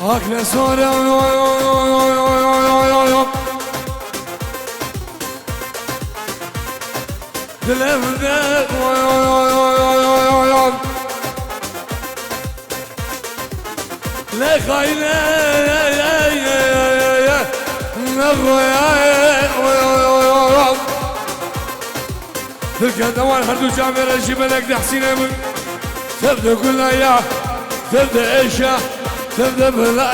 أكل سورة دلفدك لا خاينة تلك الدوان هردو جامع رجيب لك دحسين من تبدأ كلها يا تبدأ إيشا تبدأ بلا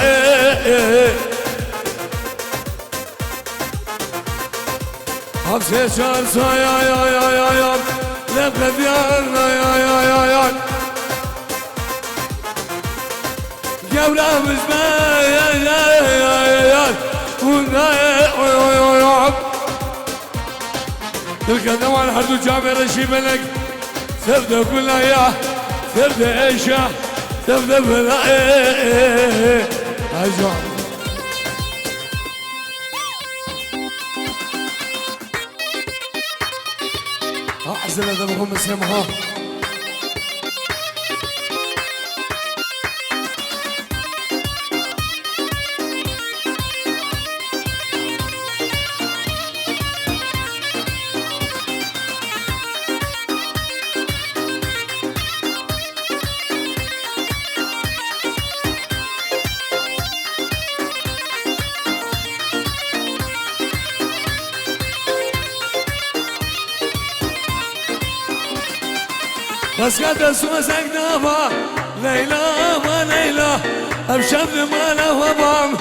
حبسي شارسا يا لبقى ديالنا يا قبلها مزمان يا تلك الدوان هردو جامع رجيب لك تبدأ كلها يا تبدأ إيشا تبدأ بلا أجوع أحزن هذا بهم اسمها بس قد سوسك نافا ليلى وليلى أبشر ما له وضام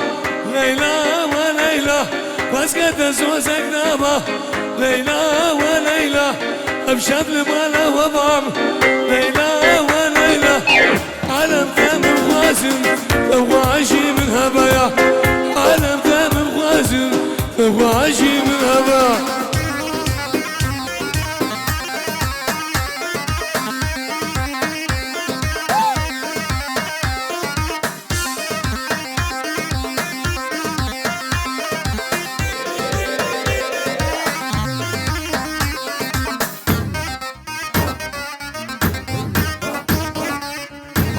ليلى وليلى بس قد سوسك نافا ليلى وليلى أبشر ما له وضام ليلى وليلى عالم ثامن خوازن فواشي من هبايا عالم ثامن خوازن فواشي من هبايا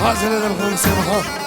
هذا الخمس مرات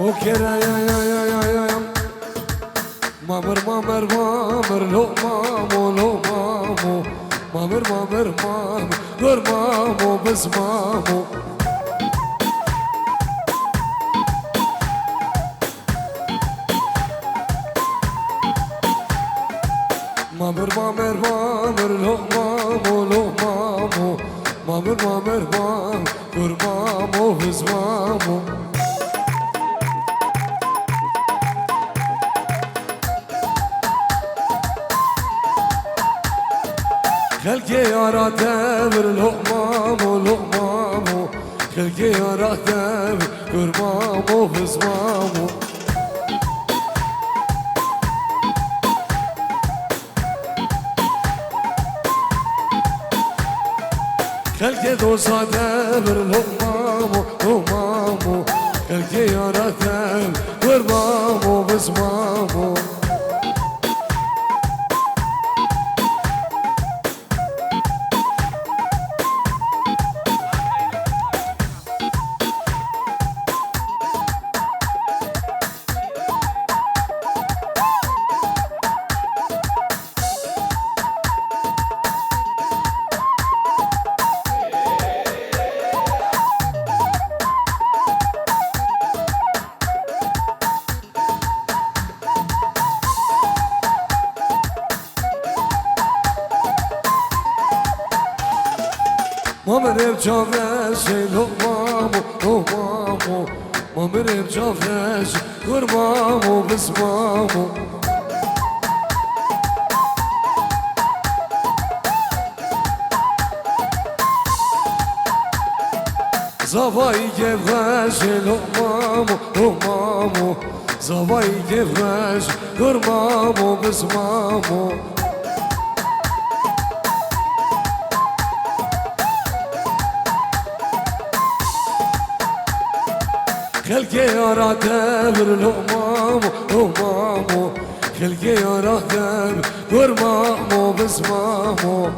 وكرا يا مامر مامر مامر لو مامو لو مامو مامر مامر مامر غير مامو بس مامو مامر مامر مامر لو مامو لو مامو مامر مامر مامر غير مامو بس مامو خلقي يا تامر لو مامو لو مامو خلقي يا تامر غير مامو بس مامو خلقي دوسا تامر لو مامو لو مامو خلقي يا تامر غير مامو بس مامو مامر بجافش لو مامو لو مامو مامر بجافش غير مامو بس مامو زواي جفش لو مامو لو مامو زواي جفش غير مامو بس مامو خلقي يا تامر لو مامو لو مامو خلقي يا تامر غير مامو بس مامو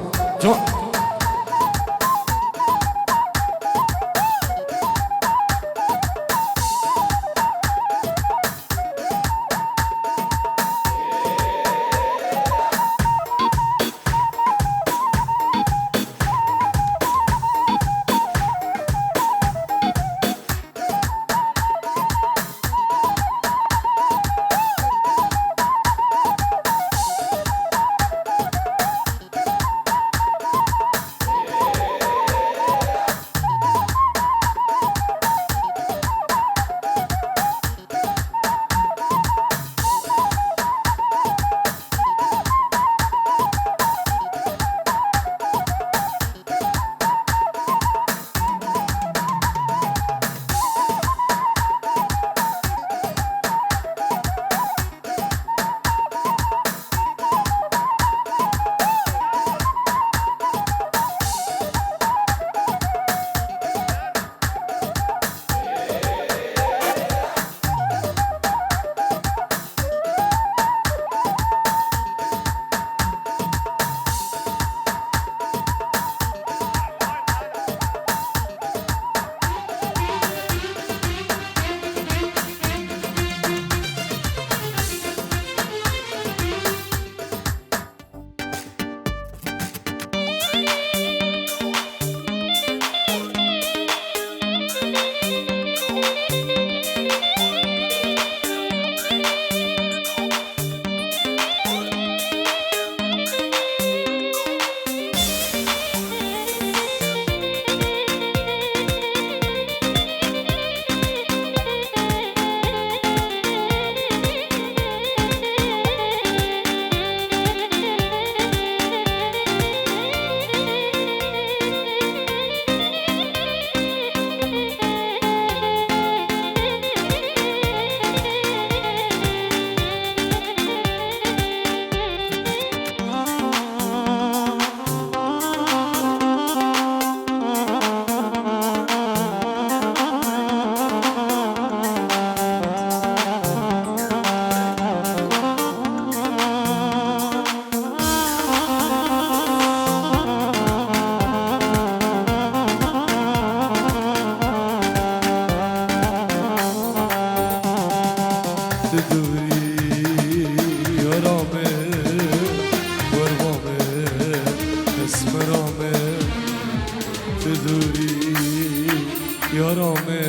یارامه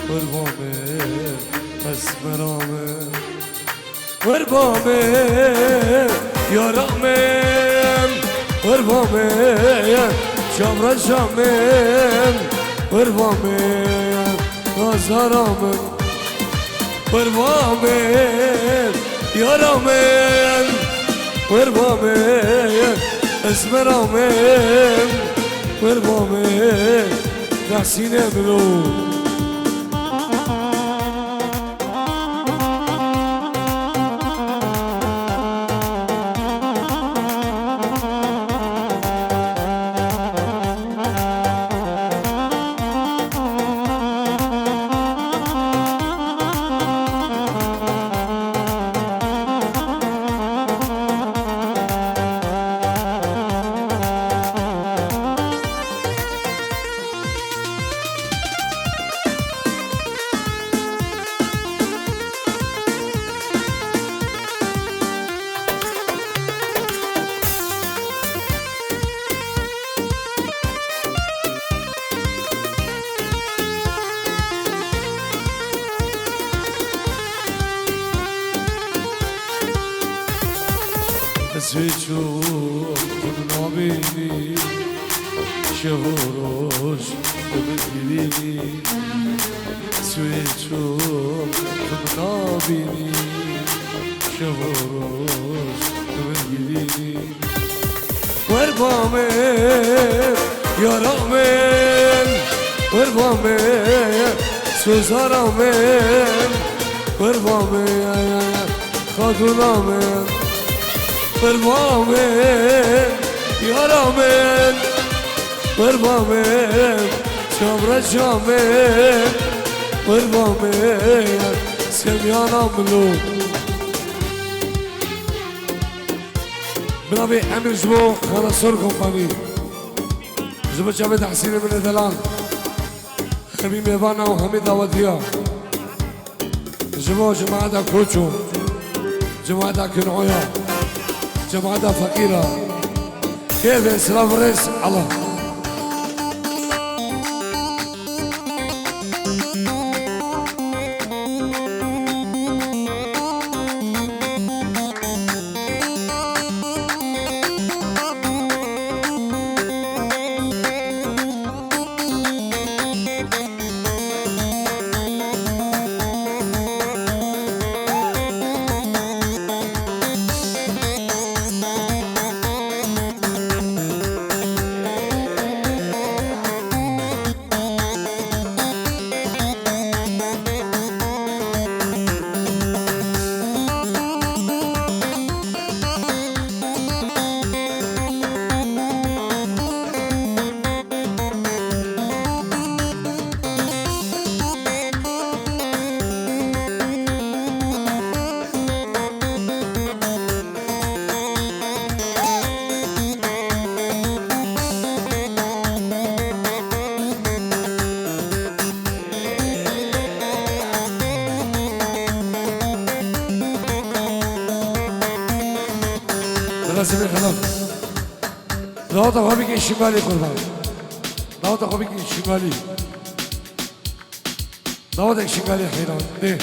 قربامه اسمرامه قربامه یارامه قربامه شامرا شامه قربامه نازارامه قربامه یارامه قربامه اسمرامه قربامه تحسین بلو سويتشوف بنابيني شهوروش بمديني سويتشوف بنابيني شهوروش بمديني وربامي يا رامين وربامي سوزارامين وربامي خاتونامين قربامين یارامین قربامین شامرا شامین قربامین سمیانم بلو بنابي امیر جبو خلاصور کمپانی جبو جاوید حسین من دلان خمی میوانا و همی دعوتیا جبو جماعت کوچو جماعت کنعویا جماعة فقيرة كيف سلاف الرئيس الله لازم الخلاف دعوت أخوابك الشمالي قربان دعوت أخوابك الشمالي دعوتك الشمالي حيران ليه